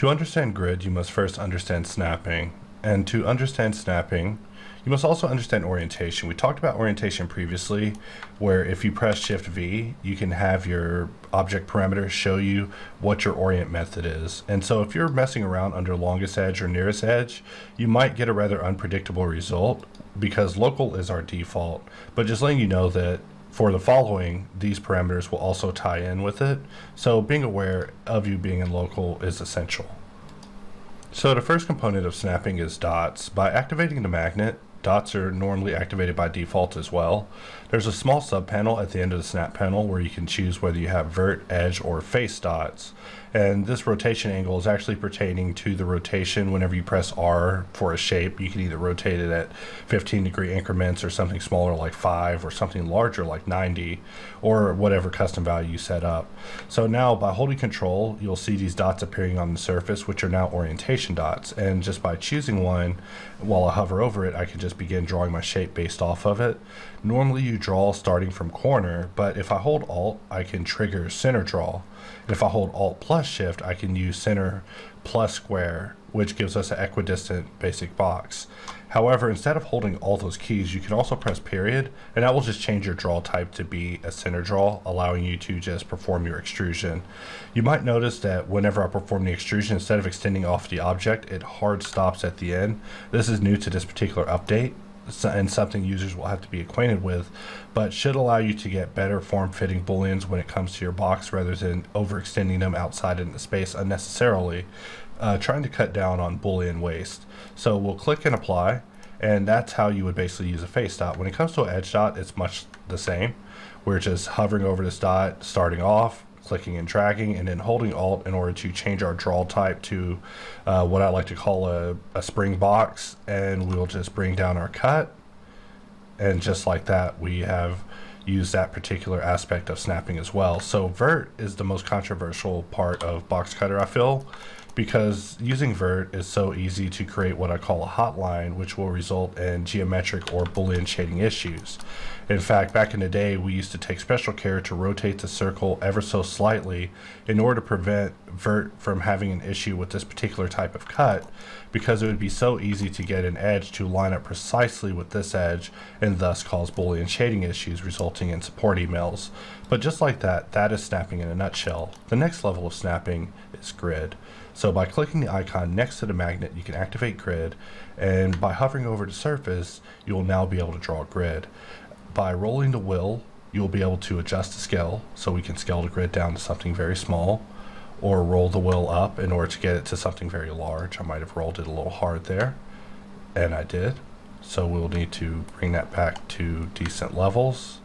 To understand grid, you must first understand snapping. And to understand snapping, you must also understand orientation. We talked about orientation previously, where if you press Shift V, you can have your object parameters show you what your orient method is. And so if you're messing around under longest edge or nearest edge, you might get a rather unpredictable result because local is our default. But just letting you know that for the following, these parameters will also tie in with it. So being aware of you being in local is essential. So the first component of snapping is dots. By activating the magnet, dots are normally activated by default as well. There's a small subpanel at the end of the snap panel where you can choose whether you have vert, edge, or face dots. And this rotation angle is actually pertaining to the rotation whenever you press R for a shape. You can either rotate it at 15-degree increments or something smaller like 5 or something larger like 90 or whatever custom value you set up. So now by holding control, you'll see these dots appearing on the surface, which are now orientation dots. And just by choosing one, while I hover over it, I can just begin drawing my shape based off of it. Normally you draw starting from corner, but if I hold Alt, I can trigger center draw. And if I hold Alt plus Shift, I can use center plus square, which gives us an equidistant basic box. However, instead of holding all those keys, you can also press period, and that will just change your draw type to be a center draw, allowing you to just perform your extrusion. You might notice that whenever I perform the extrusion, instead of extending off the object, it hard stops at the end. This is new to this particular update, and something users will have to be acquainted with, but should allow you to get better form-fitting booleans when it comes to your box rather than overextending them outside into space unnecessarily, trying to cut down on boolean waste. So we'll click and apply, and that's how you would basically use a face dot. When it comes to an edge dot, it's much the same. We're just hovering over this dot, starting off, clicking and dragging, and then holding Alt in order to change our draw type to what I like to call a spring box, and we'll just bring down our cut, and just like that we have used that particular aspect of snapping as well. So vert is the most controversial part of Boxcutter, I feel, because using vert is so easy to create what I call a hotline, which will result in geometric or Boolean shading issues. In fact, back in the day, we used to take special care to rotate the circle ever so slightly in order to prevent vert from having an issue with this particular type of cut, because it would be so easy to get an edge to line up precisely with this edge and thus cause Boolean shading issues, resulting in support emails. But just like that, that is snapping in a nutshell. The next level of snapping is grid. So by clicking the icon next to the magnet, you can activate grid, and by hovering over the surface, you will now be able to draw a grid. By rolling the wheel, you'll be able to adjust the scale, so we can scale the grid down to something very small, or roll the wheel up in order to get it to something very large. I might have rolled it a little hard there, and I did. So we'll need to bring that back to decent levels.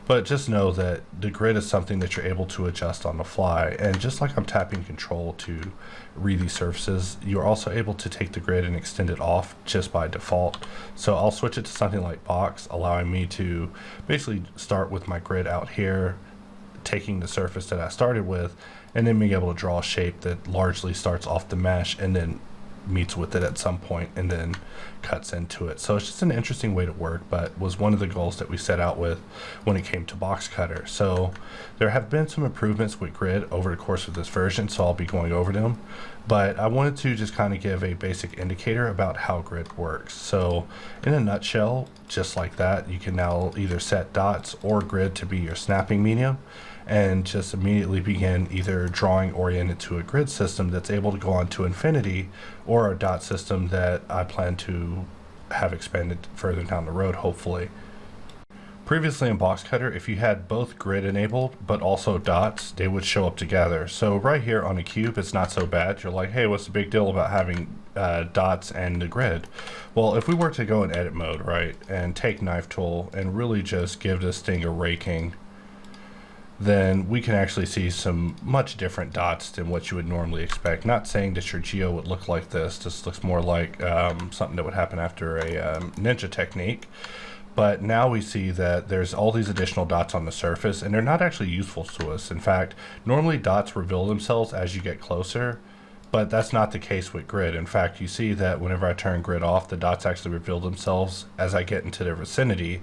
But just know that the grid is something that you're able to adjust on the fly. And just like I'm tapping control to read these surfaces, you're also able to take the grid and extend it off just by default. So I'll switch it to something like box, allowing me to basically start with my grid out here, taking the surface that I started with, and then being able to draw a shape that largely starts off the mesh and then meets with it at some point and then cuts into it. So it's just an interesting way to work, but was one of the goals that we set out with when it came to Boxcutter. So there have been some improvements with grid over the course of this version, so I'll be going over them, but I wanted to just kind of give a basic indicator about how grid works. So in a nutshell, just like that, you can now either set dots or grid to be your snapping medium, and just immediately begin either drawing oriented to a grid system that's able to go on to infinity, or a dot system that I plan to have expanded further down the road, hopefully. Previously in Boxcutter, if you had both grid enabled but also dots, they would show up together. So right here on a cube, it's not so bad. You're like, hey, what's the big deal about having dots and the grid? Well, if we were to go in edit mode, right, and take knife tool and really just give this thing a raking, then we can actually see some much different dots than what you would normally expect. Not saying that your geo would look like this. This looks more like something that would happen after a ninja technique. But now we see that there's all these additional dots on the surface, and they're not actually useful to us. In fact, normally dots reveal themselves as you get closer, But that's not the case with grid. In fact, you see that whenever I turn grid off, the dots actually reveal themselves as I get into their vicinity.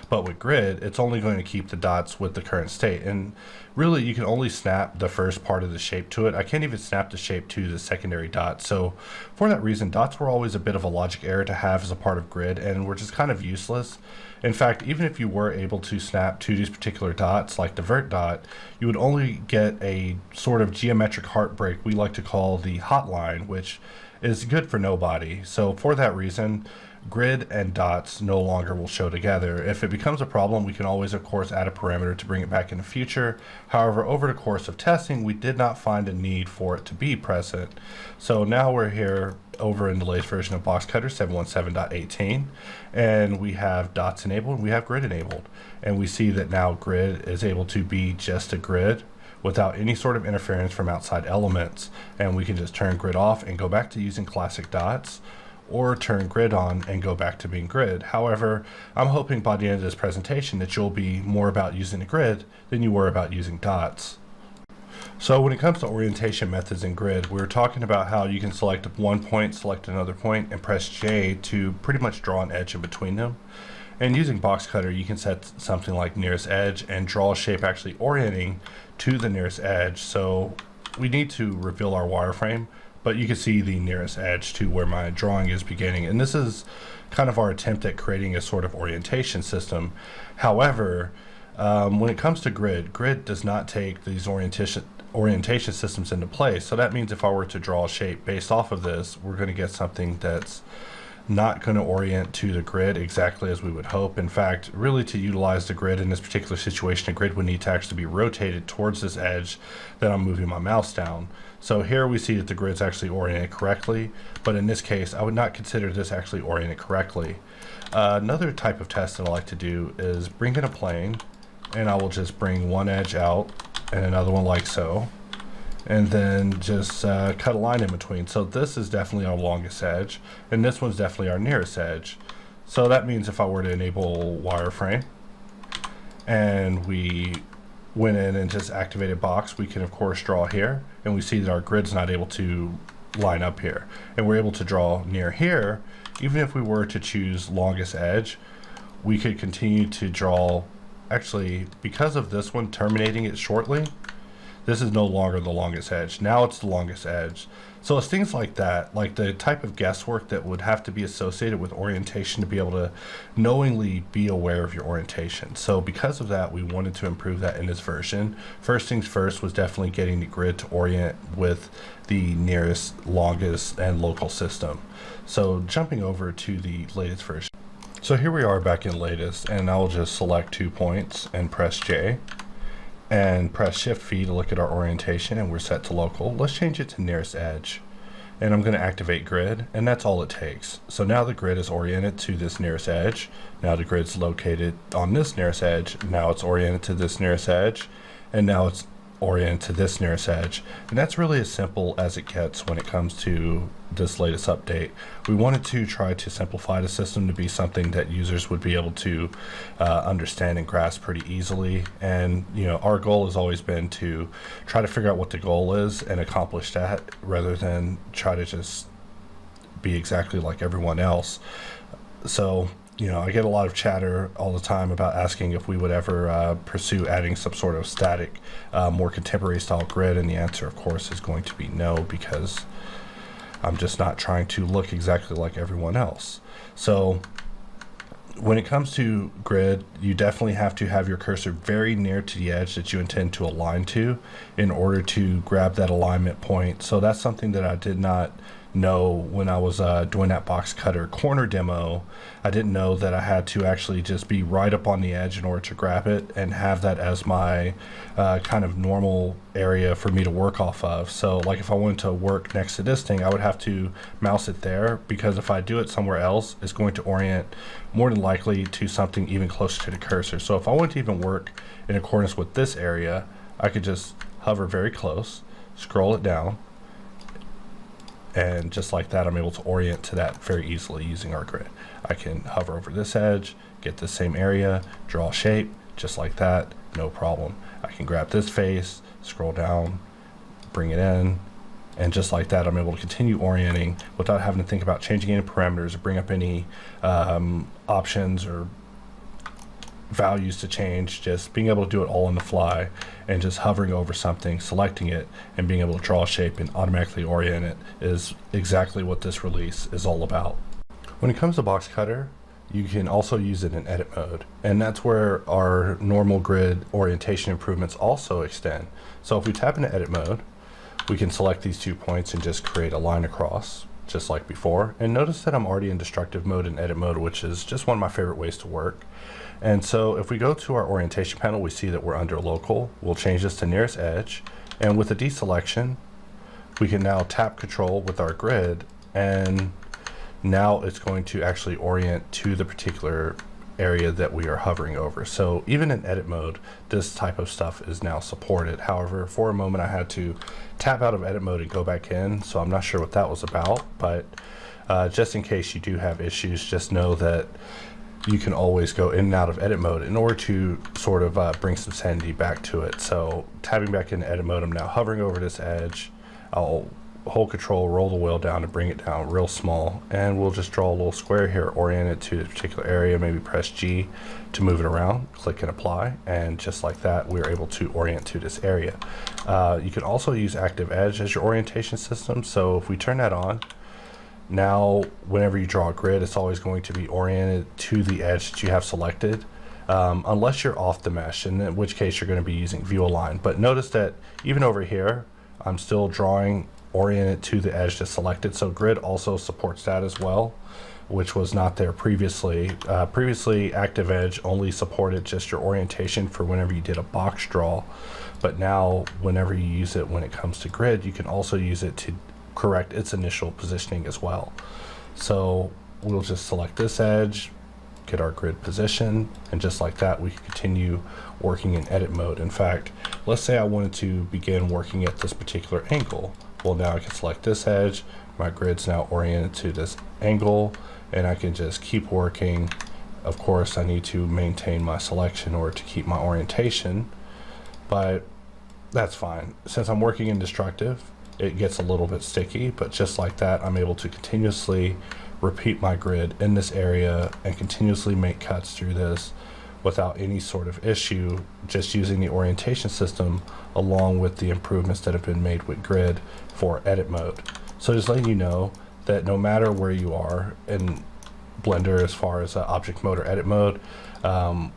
But with grid, it's only going to keep the dots with the current state. And really, you can only snap the first part of the shape to it. I can't even snap the shape to the secondary dot. So for that reason, dots were always a bit of a logic error to have as a part of grid, and were just kind of useless. In fact, even if you were able to snap to these particular dots, like the vert dot, you would only get a sort of geometric heartbreak we like to call the hotline, which is good for nobody. So for that reason, grid and dots no longer will show together. If it becomes a problem, we can always, of course, add a parameter to bring it back in the future. However, over the course of testing, we did not find a need for it to be present. So now we're here over in the latest version of Boxcutter 717.18, and we have dots enabled and we have grid enabled. And we see that now grid is able to be just a grid without any sort of interference from outside elements. And we can just turn grid off and go back to using classic dots, or turn grid on and go back to being grid. However, I'm hoping by the end of this presentation that you'll be more about using the grid than you were about using dots. So when it comes to orientation methods in grid, we were talking about how you can select one point, select another point, and press J to pretty much draw an edge in between them. And using Boxcutter, you can set something like nearest edge and draw a shape actually orienting to the nearest edge. So we need to reveal our wireframe, but you can see the nearest edge to where my drawing is beginning. And this is kind of our attempt at creating a sort of orientation system. However, when it comes to grid, grid does not take these orientation systems into play. So that means if I were to draw a shape based off of this, we're going to get something that's not going to orient to the grid exactly as we would hope. In fact, really to utilize the grid in this particular situation, a grid would need to actually be rotated towards this edge that I'm moving my mouse down. So here we see that the grid's actually oriented correctly, but in this case, I would not consider this actually oriented correctly. Another type of test that I like to do is bring in a plane, and I will just bring one edge out and another one like so, and then just cut a line in between. So this is definitely our longest edge, and this one's definitely our nearest edge. So that means if I were to enable wireframe and we went in and just activated box, we can of course draw here, and we see that our grid's not able to line up here, and we're able to draw near here. Even if we were to choose longest edge, we could continue to draw. Actually, because of this one terminating it shortly, this is no longer the longest edge. Now it's the longest edge. So it's things like that, like the type of guesswork that would have to be associated with orientation to be able to knowingly be aware of your orientation. So because of that, we wanted to improve that in this version. First things first was definitely getting the grid to orient with the nearest, longest, and local system. So jumping over to the latest version. So here we are back in latest, and I'll just select 2 points and press J. And press Shift V to look at our orientation, and we're set to local. Let's change it to nearest edge. And I'm going to activate grid, and that's all it takes. So now the grid is oriented to this nearest edge. Now the grid's located on this nearest edge. Now it's oriented to this nearest edge. And now it's oriented to this nearest edge. And that's really as simple as it gets when it comes to this latest update. We wanted to try to simplify the system to be something that users would be able to understand and grasp pretty easily. And our goal has always been to try to figure out what the goal is and accomplish that, rather than try to just be exactly like everyone else. So I get a lot of chatter all the time about asking if we would ever pursue adding some sort of static, more contemporary style grid, and the answer, of course, is going to be no, because I'm just not trying to look exactly like everyone else. So when it comes to grid, you definitely have to have your cursor very near to the edge that you intend to align to in order to grab that alignment point. So that's something that I did not know when I was doing that Boxcutter corner demo. I didn't know that I had to actually just be right up on the edge in order to grab it and have that as my kind of normal area for me to work off of. So like if I wanted to work next to this thing, I would have to mouse it there, because if I do it somewhere else, it's going to orient more than likely to something even closer to the cursor. So if I wanted to even work in accordance with this area, I could just hover very close, scroll it down, and just like that, I'm able to orient to that very easily using our grid. I can hover over this edge, get the same area, draw a shape, just like that, no problem. I can grab this face, scroll down, bring it in, And just like that, I'm able to continue orienting without having to think about changing any parameters or bring up any options or values to change. Just being able to do it all on the fly and just hovering over something, selecting it, and being able to draw a shape and automatically orient it is exactly what this release is all about. When it comes to Boxcutter, you can also use it in edit mode, and that's where our normal grid orientation improvements also extend. So if we tap into edit mode, we can select these 2 points and just create a line across, just like before. And notice that I'm already in destructive mode and edit mode, which is just one of my favorite ways to work. And so if we go to our orientation panel, we see that we're under local. We'll change this to nearest edge, and with the deselection, we can now tap control with our grid, and now it's going to actually orient to the particular area that we are hovering over. So even in edit mode, this type of stuff is now supported. However, for a moment I had to tap out of edit mode and go back in, so I'm not sure what that was about, but just in case you do have issues, just know that you can always go in and out of edit mode in order to sort of bring some sanity back to it. So tapping back into edit mode, I'm now hovering over this edge. I'll hold control, roll the wheel down, and bring it down real small, and we'll just draw a little square here, orient it to a particular area, maybe press G to move it around, click and apply, and just like that we're able to orient to this area. You can also use active edge as your orientation system, so if we turn that on, now whenever you draw a grid, it's always going to be oriented to the edge that you have selected, unless you're off the mesh, in which case you're going to be using view align. But notice that even over here I'm still drawing oriented to the edge that's selected, so grid also supports that as well, which was not there previously. Previously active edge only supported just your orientation for whenever you did a box draw, but now whenever you use it when it comes to grid, you can also use it to correct its initial positioning as well. So we'll just select this edge, get our grid position, and just like that we can continue working in edit mode. In fact, let's say I wanted to begin working at this particular angle. Well, now I can select this edge, my grid's now oriented to this angle, and I can just keep working. Of course, I need to maintain my selection in order to keep my orientation, but that's fine. Since I'm working in destructive, it gets a little bit sticky, but just like that, I'm able to continuously repeat my grid in this area and continuously make cuts through this without any sort of issue, just using the orientation system along with the improvements that have been made with grid for edit mode. So just letting you know that no matter where you are in Blender as far as object mode or edit mode,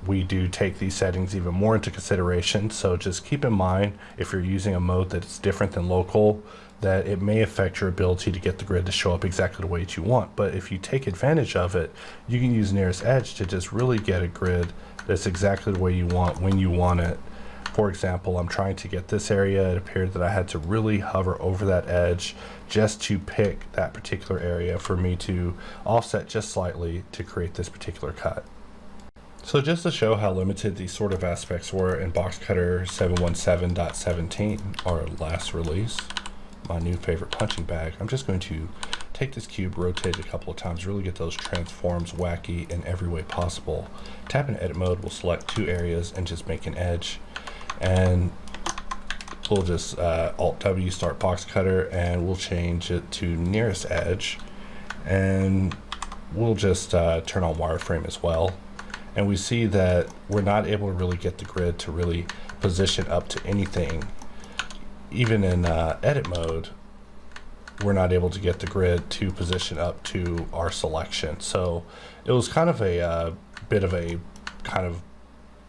we do take these settings even more into consideration. So just keep in mind, if you're using a mode that's different than local, that it may affect your ability to get the grid to show up exactly the way that you want. But if you take advantage of it, you can use nearest edge to just really get a grid that's exactly the way you want when you want it. For example, I'm trying to get this area. It appeared that I had to really hover over that edge just to pick that particular area for me to offset just slightly to create this particular cut. So just to show how limited these sort of aspects were in Boxcutter 717.17, our last release, my new favorite punching bag, I'm just going to take this cube, rotate it a couple of times, really get those transforms wacky in every way possible. Tap in edit mode, we'll select two areas and just make an edge. And we'll just Alt W, start Boxcutter, and we'll change it to nearest edge. And we'll just turn on wireframe as well. And we see that we're not able to really get the grid to really position up to anything. Even in edit mode, we're not able to get the grid to position up to our selection. So it was kind of a bit of a kind of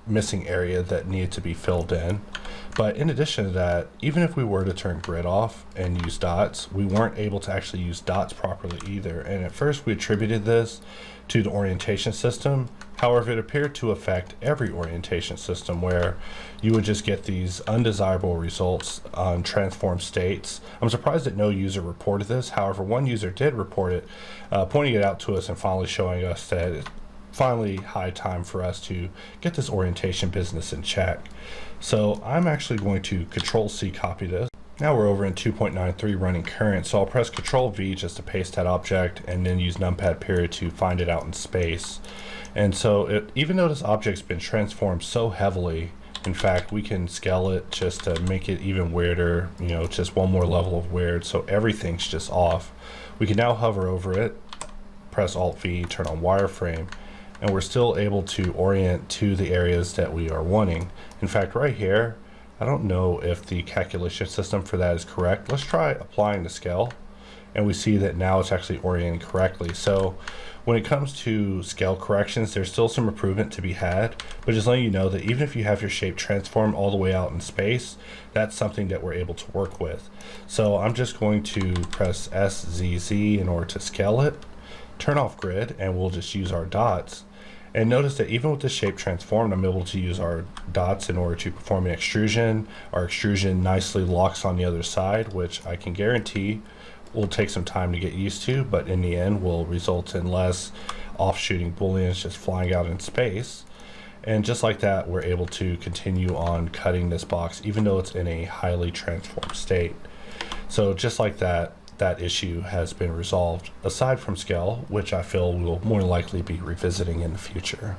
missing area that needed to be filled in. But in addition to that, even if we were to turn grid off and use dots, we weren't able to actually use dots properly either. And at first we attributed this to the orientation system. However, it appeared to affect every orientation system, where you would just get these undesirable results on transform states. I'm surprised that no user reported this. However, one user did report it, pointing it out to us and finally showing us that it's finally high time for us to get this orientation business in check. So I'm actually going to Control-C copy this. Now we're over in 2.93 running current, so I'll press Control-V just to paste that object and then use numpad period to find it out in space. And so even though this object's been transformed so heavily In fact, we can scale it just to make it even weirder, you know, just one more level of weird, so everything's just off. We can now hover over it, press Alt-V, turn on wireframe, and we're still able to orient to the areas that we are wanting. In fact, right here, I don't know if the calculation system for that is correct. Let's try applying the scale, and we see that now it's actually orienting correctly. So when it comes to scale corrections, there's still some improvement to be had, but just letting you know that even if you have your shape transform all the way out in space, that's something that we're able to work with. So I'm just going to press SZZ in order to scale it, turn off grid, and we'll just use our dots. And notice that even with the shape transformed, I'm able to use our dots in order to perform an extrusion. Our extrusion nicely locks on the other side, which I can guarantee will take some time to get used to, but in the end will result in less offshooting booleans just flying out in space. And just like that, we're able to continue on cutting this box even though it's in a highly transformed state. So just like that, that issue has been resolved, aside from scale, which I feel we'll more likely be revisiting in the future.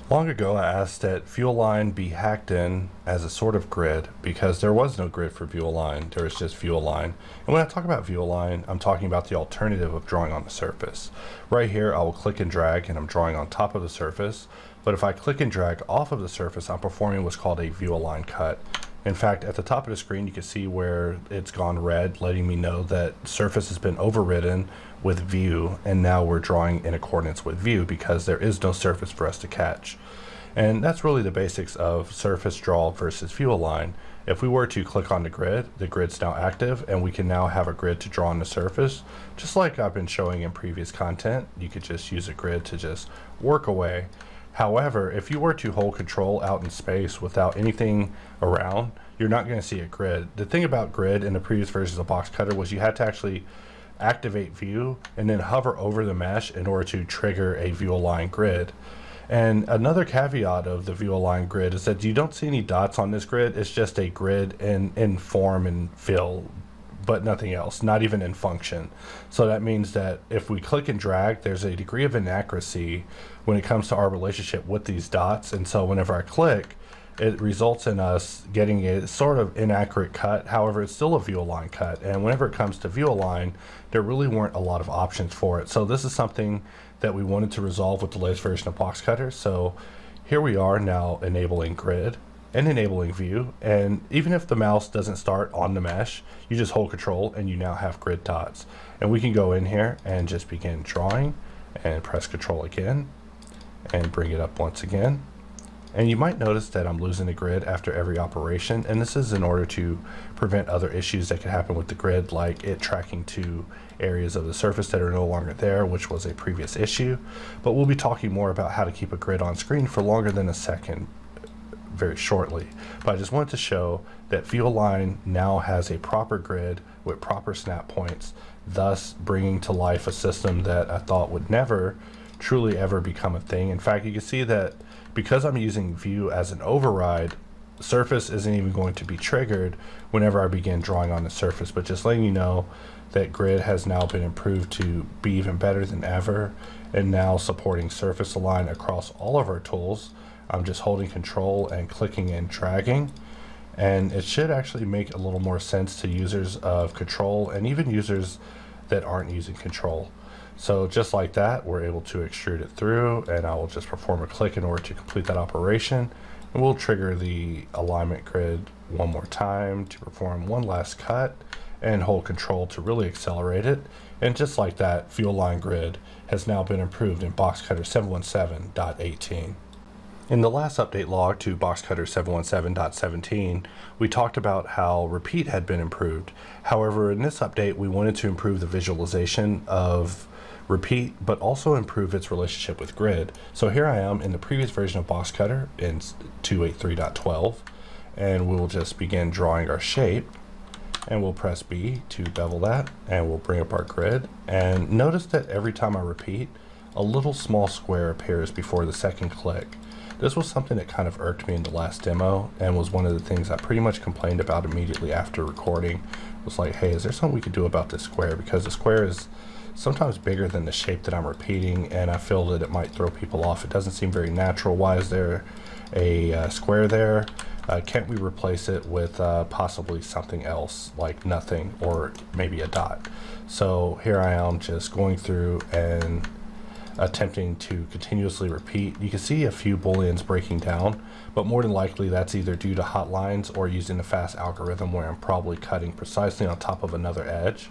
Long ago, I asked that view align be hacked in as a sort of grid because there was no grid for view align, there was just view align. And when I talk about view align, I'm talking about the alternative of drawing on the surface. Right here, I will click and drag and I'm drawing on top of the surface. But if I click and drag off of the surface, I'm performing what's called a view align cut. In fact, at the top of the screen, you can see where it's gone red, letting me know that surface has been overridden with view, and now we're drawing in accordance with view because there is no surface for us to catch. And that's really the basics of surface draw versus view align. If we were to click on the grid's now active, and we can now have a grid to draw on the surface. Just like I've been showing in previous content, you could just use a grid to just work away. However, if you were to hold control out in space without anything around, you're not going to see a grid. The thing about grid in the previous versions of Boxcutter was you had to actually activate view and then hover over the mesh in order to trigger a view align grid. And another caveat of the view align grid is that you don't see any dots on this grid. It's just a grid in form and fill, but nothing else, not even in function. So that means that if we click and drag, there's a degree of inaccuracy when it comes to our relationship with these dots. And so whenever I click, it results in us getting a sort of inaccurate cut. However, it's still a view align cut. And whenever it comes to view align, there really weren't a lot of options for it. So this is something that we wanted to resolve with the latest version of Boxcutter. So here we are now enabling grid and enabling view, and even if the mouse doesn't start on the mesh, you just hold control and you now have grid dots. And we can go in here and just begin drawing and press control again and bring it up once again. And you might notice that I'm losing the grid after every operation, and this is in order to prevent other issues that could happen with the grid, like it tracking to areas of the surface that are no longer there, which was a previous issue. But we'll be talking more about how to keep a grid on screen for longer than a second very shortly. But I just wanted to show that view align now has a proper grid with proper snap points, thus bringing to life a system that I thought would never truly ever become a thing. In fact, you can see that because I'm using view as an override, surface isn't even going to be triggered whenever I begin drawing on the surface. But just letting you know that grid has now been improved to be even better than ever, and now supporting surface align across all of our tools. I'm just holding control and clicking and dragging, and it should actually make a little more sense to users of control and even users that aren't using control. So just like that, we're able to extrude it through, and I will just perform a click in order to complete that operation. And we'll trigger the alignment grid one more time to perform one last cut and hold control to really accelerate it. And just like that, view align grid has now been improved in Boxcutter 717.18. In the last update log to Boxcutter 717.17, we talked about how repeat had been improved. However, in this update, we wanted to improve the visualization of repeat, but also improve its relationship with grid. So here I am in the previous version of Boxcutter in 283.12, and we'll just begin drawing our shape, and we'll press B to bevel that, and we'll bring up our grid. And notice that every time I repeat, a little small square appears before the second click. This was something that kind of irked me in the last demo, and was one of the things I pretty much complained about immediately after recording. It was like, hey, is there something we could do about this square? Because the square is sometimes bigger than the shape that I'm repeating, and I feel that it might throw people off. It doesn't seem very natural. Why is there a square there. Can't we replace it with possibly something else like nothing or maybe a dot? So here I am just going through and attempting to continuously repeat. You can see a few booleans breaking down, but more than likely that's either due to hot lines or using a fast algorithm where I'm probably cutting precisely on top of another edge.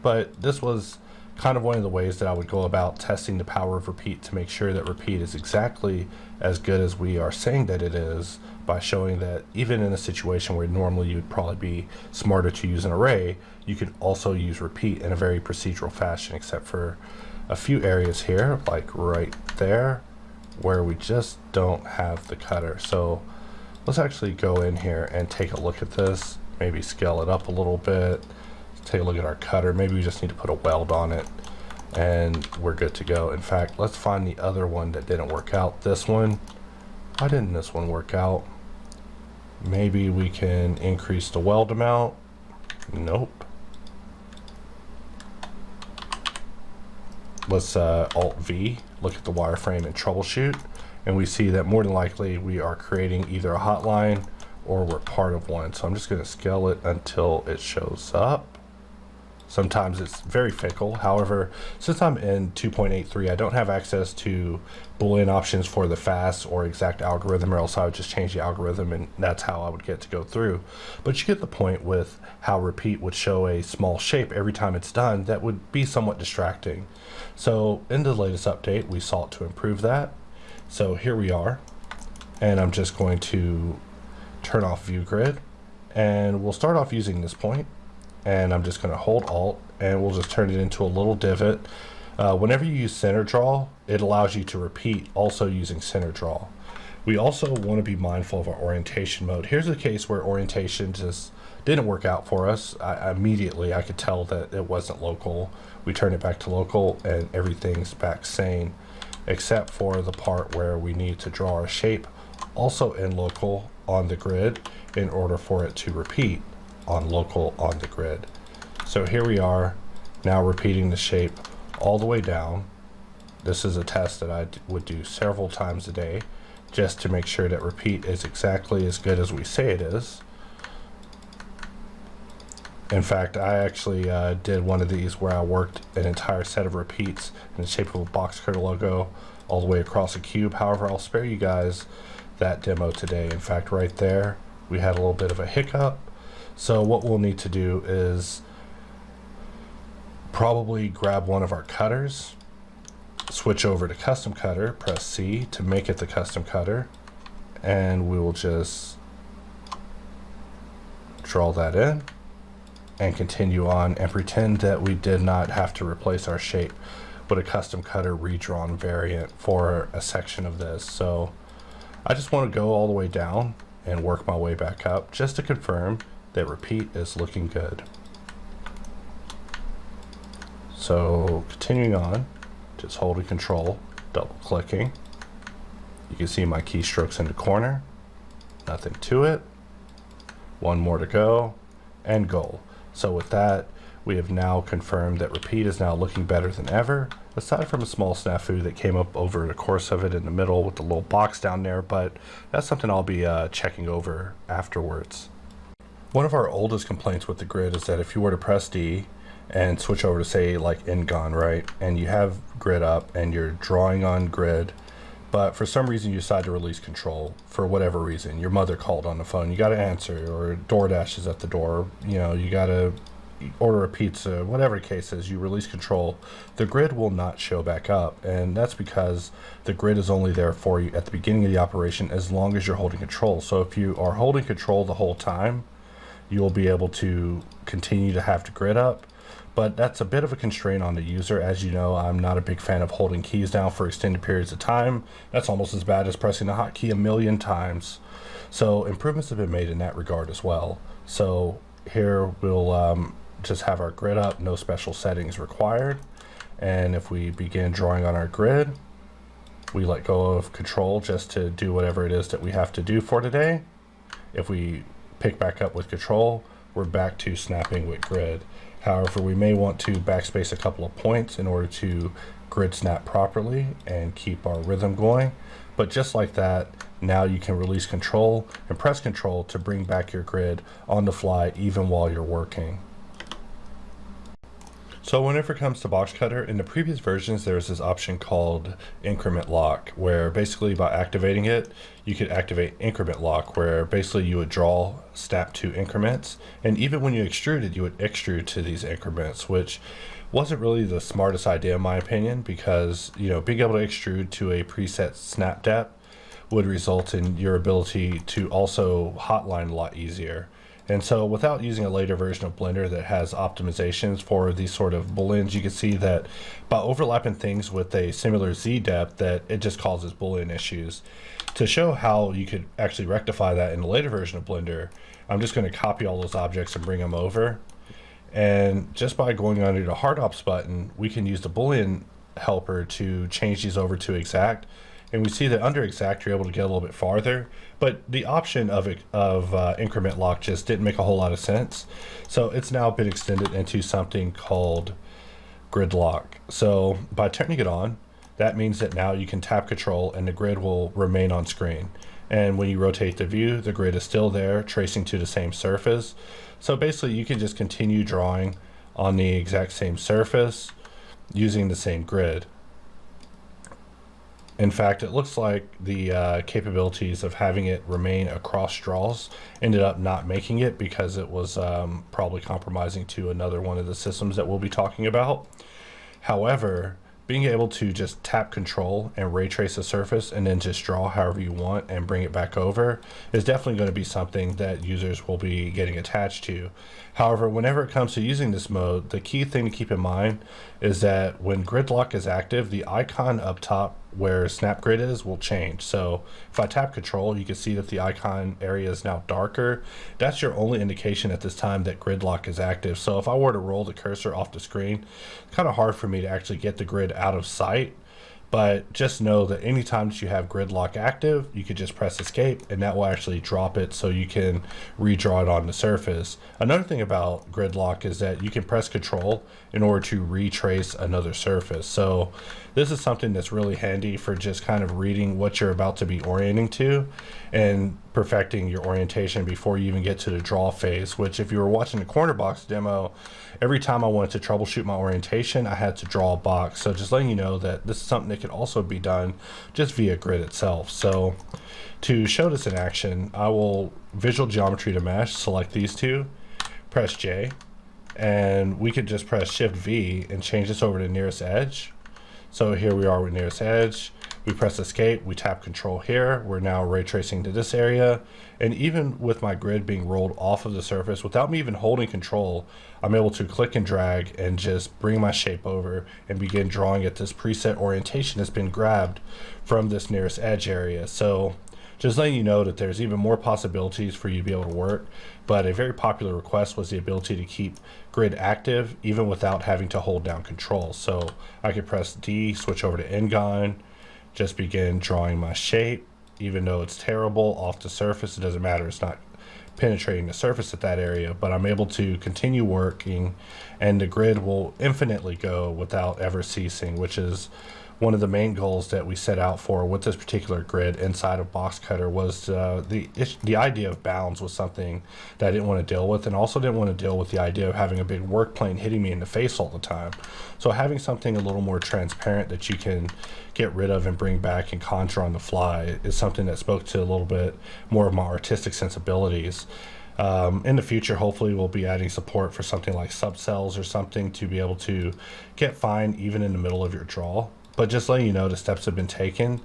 But this was kind of one of the ways that I would go about testing the power of repeat to make sure that repeat is exactly as good as we are saying that it is, by showing that even in a situation where normally you would probably be smarter to use an array, you could also use repeat in a very procedural fashion, except for a few areas here, like right there, where we just don't have the cutter. So let's actually go in here and take a look at this, maybe scale it up a little bit, take a look at our cutter. Maybe we just need to put a weld on it and we're good to go. In fact, let's find the other one that didn't work out. This one, why didn't this one work out? Maybe we can increase the weld amount. Nope. Let's Alt V, look at the wireframe and troubleshoot, and we see that more than likely we are creating either a hotline or we're part of one. So I'm just going to scale it until it shows up. Sometimes it's very fickle. However, since I'm in 2.83, I don't have access to Boolean options for the fast or exact algorithm, or else I would just change the algorithm and that's how I would get to go through. But you get the point with how repeat would show a small shape every time it's done. That would be somewhat distracting. So in the latest update, we sought to improve that. So here we are, and I'm just going to turn off view grid, and we'll start off using this point. And I'm just going to hold Alt and we'll just turn it into a little divot. Whenever you use center draw, it allows you to repeat also using center draw. We also want to be mindful of our orientation mode. Here's a case where orientation just didn't work out for us. Immediately I could tell that it wasn't local. We turn it back to local and everything's back sane, except for the part where we need to draw a shape also in local on the grid in order for it to repeat on local on the grid. So here we are now repeating the shape all the way down. This is a test that I would do several times a day just to make sure that repeat is exactly as good as we say it is. In fact, I actually did one of these where I worked an entire set of repeats in the shape of a Boxcutter logo all the way across a cube. However, I'll spare you guys that demo today. In fact, right there we had a little bit of a hiccup. So what we'll need to do is probably grab one of our cutters, switch over to custom cutter, press C to make it the custom cutter, and we will just draw that in and continue on and pretend that we did not have to replace our shape with a custom cutter redrawn variant for a section of this. So I just want to go all the way down and work my way back up just to confirm that repeat is looking good. So continuing on, just holding control, double clicking. You can see my keystrokes in the corner, nothing to it. One more to go and goal. So with that, we have now confirmed that repeat is now looking better than ever, aside from a small snafu that came up over the course of it in the middle with the little box down there, but that's something I'll be checking over afterwards. One of our oldest complaints with the grid is that if you were to press D and switch over to say like Ngon, right, and you have grid up and you're drawing on grid, but for some reason you decide to release control for whatever reason, your mother called on the phone, you got to answer, or DoorDash is at the door, you know, you got to order a pizza, whatever the case is, you release control, the grid will not show back up. And that's because the grid is only there for you at the beginning of the operation as long as you're holding control. So if you are holding control the whole time, you'll be able to continue to have the grid up, but that's a bit of a constraint on the user. As you know, I'm not a big fan of holding keys down for extended periods of time. That's almost as bad as pressing the hotkey a million times. So improvements have been made in that regard as well. So here we'll just have our grid up, no special settings required. And if we begin drawing on our grid, we let go of control just to do whatever it is that we have to do for today. If we pick back up with control, we're back to snapping with grid. However, we may want to backspace a couple of points in order to grid snap properly and keep our rhythm going. But just like that, now you can release control and press control to bring back your grid on the fly even while you're working. So whenever it comes to Boxcutter, in the previous versions there was this option called increment lock, where basically by activating it, you could activate increment lock, where basically you would draw snap to increments, and even when you extruded, you would extrude to these increments, which wasn't really the smartest idea in my opinion, because being able to extrude to a preset snap depth would result in your ability to also hotline a lot easier. And so without using a later version of Blender that has optimizations for these sort of booleans, you can see that by overlapping things with a similar Z depth, that it just causes boolean issues. To show how you could actually rectify that in the later version of Blender, I'm just going to copy all those objects and bring them over. And just by going under the HardOps button, we can use the boolean helper to change these over to exact. And we see that under exact, you're able to get a little bit farther, but the option of increment lock just didn't make a whole lot of sense. So it's now been extended into something called Gridlock. So by turning it on, that means that now you can tap control and the grid will remain on screen. And when you rotate the view, the grid is still there, tracing to the same surface. So basically you can just continue drawing on the exact same surface using the same grid. In fact, it looks like the capabilities of having it remain across draws ended up not making it, because it was probably compromising to another one of the systems that we'll be talking about. However, being able to just tap control and ray trace a surface and then just draw however you want and bring it back over is definitely going to be something that users will be getting attached to. However, whenever it comes to using this mode, the key thing to keep in mind is that when Gridlock is active, the icon up top where snap grid is will change. So if I tap control, you can see that the icon area is now darker. That's your only indication at this time that Gridlock is active. So if I were to roll the cursor off the screen, it's kind of hard for me to actually get the grid out of sight. But just know that anytime that you have Gridlock active, you could just press escape and that will actually drop it so you can redraw it on the surface. Another thing about Gridlock is that you can press control in order to retrace another surface. So this is something that's really handy for just kind of reading what you're about to be orienting to and perfecting your orientation before you even get to the draw phase, which if you were watching the corner box demo, every time I wanted to troubleshoot my orientation, I had to draw a box. So just letting you know that this is something that could also be done just via grid itself. So to show this in action, I will visual geometry to mesh, select these two, press J, and we could just press Shift V and change this over to nearest edge. So here we are with nearest edge. We press escape, we tap control here. We're now ray tracing to this area. And even with my grid being rolled off of the surface, without me even holding control, I'm able to click and drag and just bring my shape over and begin drawing at this preset orientation that's been grabbed from this nearest edge area. So just letting you know that there's even more possibilities for you to be able to work, but a very popular request was the ability to keep grid active even without having to hold down control. So I could press D, switch over to Ngon, just begin drawing my shape. Even though it's terrible off the surface, it doesn't matter, it's not penetrating the surface at that area, but I'm able to continue working and the grid will infinitely go without ever ceasing, which is one of the main goals that we set out for with this particular grid inside of Boxcutter. Was the idea of bounds was something that I didn't want to deal with, and also didn't want to deal with the idea of having a big work plane hitting me in the face all the time. So having something a little more transparent that you can get rid of and bring back and contour on the fly is something that spoke to a little bit more of my artistic sensibilities. In the future, hopefully we'll be adding support for something like subcells or something to be able to get fine even in the middle of your draw. But just letting you know, the steps have been taken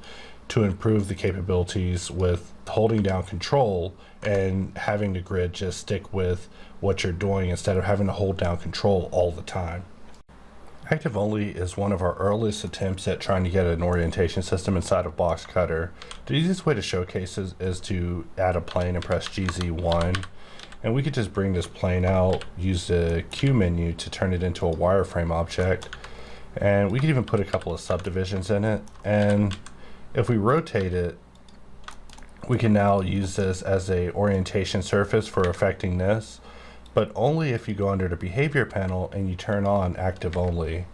to improve the capabilities with holding down control and having the grid just stick with what you're doing instead of having to hold down control all the time. Active Only is one of our earliest attempts at trying to get an orientation system inside of Boxcutter. The easiest way to showcase this is to add a plane and press GZ1. And we could just bring this plane out, use the Q menu to turn it into a wireframe object. And we could even put a couple of subdivisions in it. And if we rotate it, we can now use this as a orientation surface for affecting this, but only if you go under the behavior panel and you turn on active only.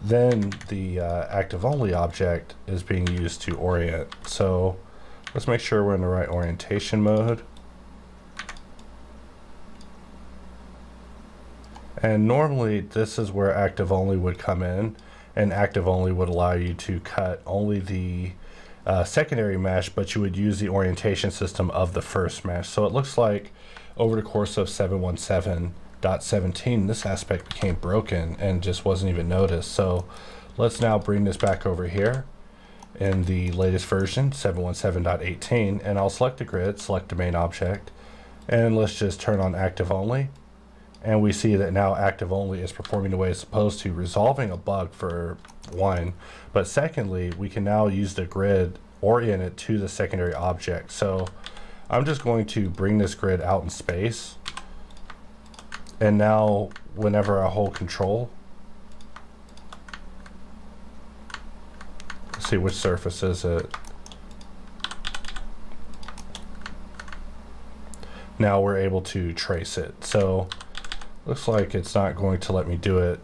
Then the active only object is being used to orient. So let's make sure we're in the right orientation mode. And normally this is where active only would come in, and active only would allow you to cut only the secondary mesh, but you would use the orientation system of the first mesh. So it looks like over the course of 717.17, this aspect became broken and just wasn't even noticed. So let's now bring this back over here in the latest version, 717.18, and I'll select the grid, select the main object, and let's just turn on active only. And we see that now active only is performing the way it's supposed to, resolving a bug for one. But secondly, we can now use the grid, orient it to the secondary object. So I'm just going to bring this grid out in space. And now whenever I hold control, let's see which surface is it. Now we're able to trace it. So looks like it's not going to let me do it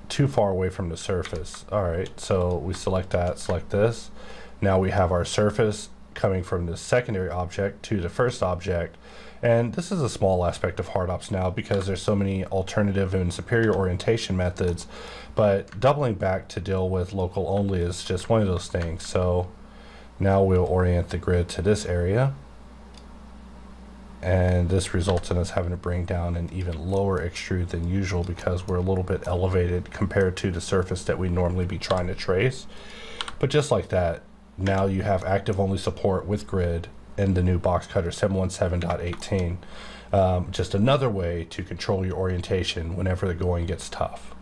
too far away from the surface. All right, so we select that, select this. Now we have our surface coming from the secondary object to the first object. And this is a small aspect of HardOps now because there's so many alternative and superior orientation methods, but doubling back to deal with local only is just one of those things. So now we'll orient the grid to this area. And this results in us having to bring down an even lower extrude than usual because we're a little bit elevated compared to the surface that we normally be trying to trace. But just like that, now you have active only support with grid in the new Boxcutter 717.18. Just another way to control your orientation whenever the going gets tough.